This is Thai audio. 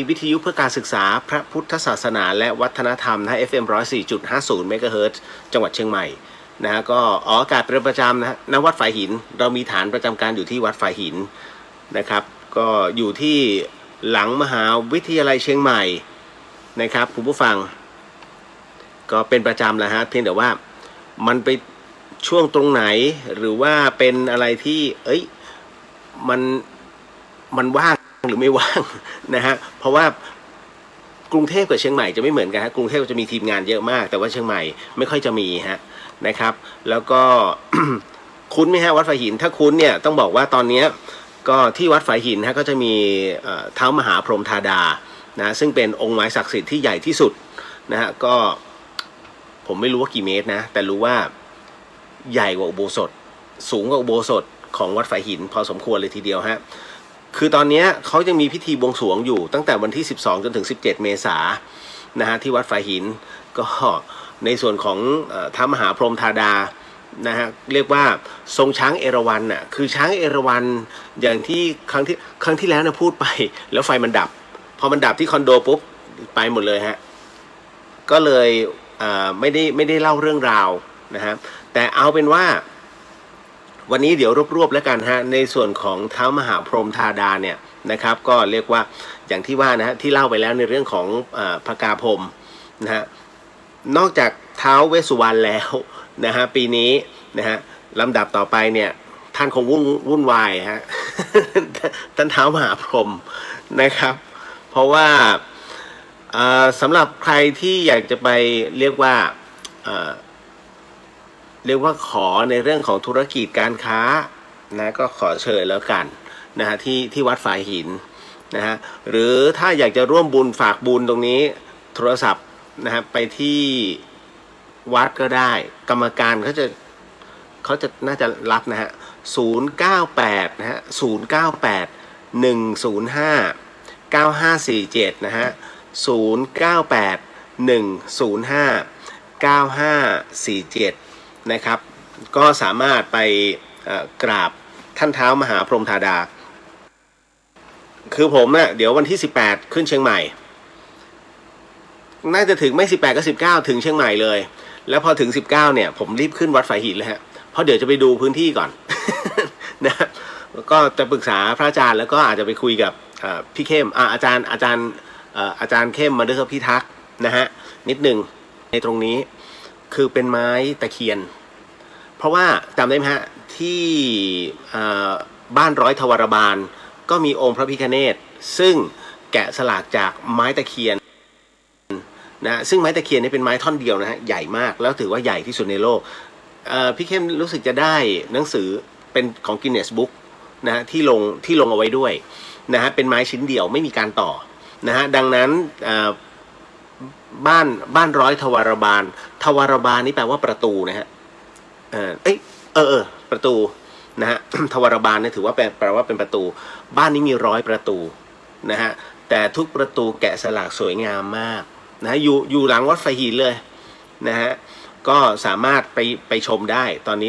วิทยุเพื่อการศึกษาพระพุทธศาสนาและวัฒนธรรมนะ FM 104.50 เมกะเฮิรตซ์จังหวัดเชียงใหม่นะฮะก็ออกอากาศเป็นประจำนะฮะณวัดฝายหินเรามีฐานประจำการอยู่ที่วัดฝายหินนะครับก็อยู่ที่หลังมหาวิทยาลัยเชียงใหม่นะครับคุณผู้ฟังก็เป็นประจำแล้วฮะเพียงแต่ว่ามันไปช่วงตรงไหนหรือว่าเป็นอะไรที่มันว่างหรือไม่ว่างนะฮะเพราะว่ากรุงเทพกับเชียงใหม่จะไม่เหมือนกันฮะกรุงเทพจะมีทีมงานเยอะมากแต่ว่าเชียงใหม่ไม่ค่อยจะมีฮะนะครับแล้วก็ คุ้นไหมฮะวัดฝายหินถ้าคุ้นเนี่ยต้องบอกว่าตอนนี้ก็ที่วัดฝายหินฮะก็จะมีท้าวมหาพรหมธาดานะซึ่งเป็นองค์ไม้ศักดิ์สิทธิ์ที่ใหญ่ที่สุดนะฮะก็ผมไม่รู้ว่ากี่เมตรนะแต่รู้ว่าใหญ่กว่าอุโบสถสูงกว่าอุโบสถของวัดฝายหินพอสมควรเลยทีเดียวฮะคือตอนนี้เขายังมีพิธีบวงสรวงอยู่ตั้งแต่วันที่12จนถึง17เมษายนนะฮะที่วัดฝายหินก็ในส่วนของท้าวมหาพรหมธาดานะฮะเรียกว่าทรงช้างเอราวัณน่ะคือช้างเอราวัณอย่างที่ครั้งที่แล้วนะพูดไปแล้วไฟมันดับพอมันดับที่คอนโดปุ๊บไปหมดเลยฮะก็เลยไม่ได้เล่าเรื่องราวนะฮะแต่เอาเป็นว่าวันนี้เดี๋ยวรวบแล้วกันฮะในส่วนของท้าวมหาพรหมธาดาเนี่ยนะครับก็เรียกว่าอย่างที่ว่านะฮะที่เล่าไปแล้วในเรื่องของพระกาพรหมนะฮะนอกจากท้าวเวสสุวรรณแล้วนะฮะปีนี้นะฮะลำดับต่อไปเนี่ยท่านคงวุ่นวายฮะ ท่านท้าวมหาพรหมนะครับเพราะว่าสำหรับใครที่อยากจะไปเรียกว่าขอในเรื่องของธุรกิจการค้านะก็ขอเชิญแล้วกันนะฮะที่วัดฝายหินนะฮะหรือถ้าอยากจะร่วมบุญฝากบุญตรงนี้โทรศัพท์นะฮะไปที่วัดก็ได้กรรมการเขาจะน่าจะรับนะฮะ098นะฮะ098 105 9547นะฮะ098 105 9547นะครับก็สามารถไปกราบท่านท้าวมหาพรหมธาดาคือผมเดี๋ยววันที่18ขึ้นเชียงใหม่น่าจะถึงไม่18ก็19ถึงเชียงใหม่เลยแล้วพอถึง19เนี่ยผมรีบขึ้นวัดฝายหินเลยฮะเพราะเดี๋ยวจะไปดูพื้นที่ก่อน นะก็จะปรึกษาพระอาจารย์แล้วก็อาจจะไปคุยกับพี่เข้มอาจารย์เข้มมาด้วยครับพี่ทักษ์นะฮะนิดนึงในตรงนี้คือเป็นไม้ตะเคียนเพราะว่าจำได้ไหมฮะที่บ้านร้อยทวารบาลก็มีองค์พระพิฆเนศซึ่งแกะสลักจากไม้ตะเคียนนะซึ่งไม้ตะเคียนนี่เป็นไม้ท่อนเดียวนะฮะใหญ่มากแล้วถือว่าใหญ่ที่สุดในโลกพี่เข้มรู้สึกจะได้หนังสือเป็นของกินเนสบุ๊กนะฮะที่ลงเอาไว้ด้วยนะฮะเป็นไม้ชิ้นเดียวไม่มีการต่อนะฮะดังนั้นบ้านร้อยทวารบาลนี่แปลว่าประตูนะฮะประตูนะฮะ ทวารบาลเนี่ยถือว่าแปลว่าเป็นประตูบ้านนี้มี100ประตูนะฮะแต่ทุกประตูแกะสลักสวยงามมากนะฮะอยู่หลังวัดฝายหินเลยนะฮะก็สามารถไปชมได้ตอนนี้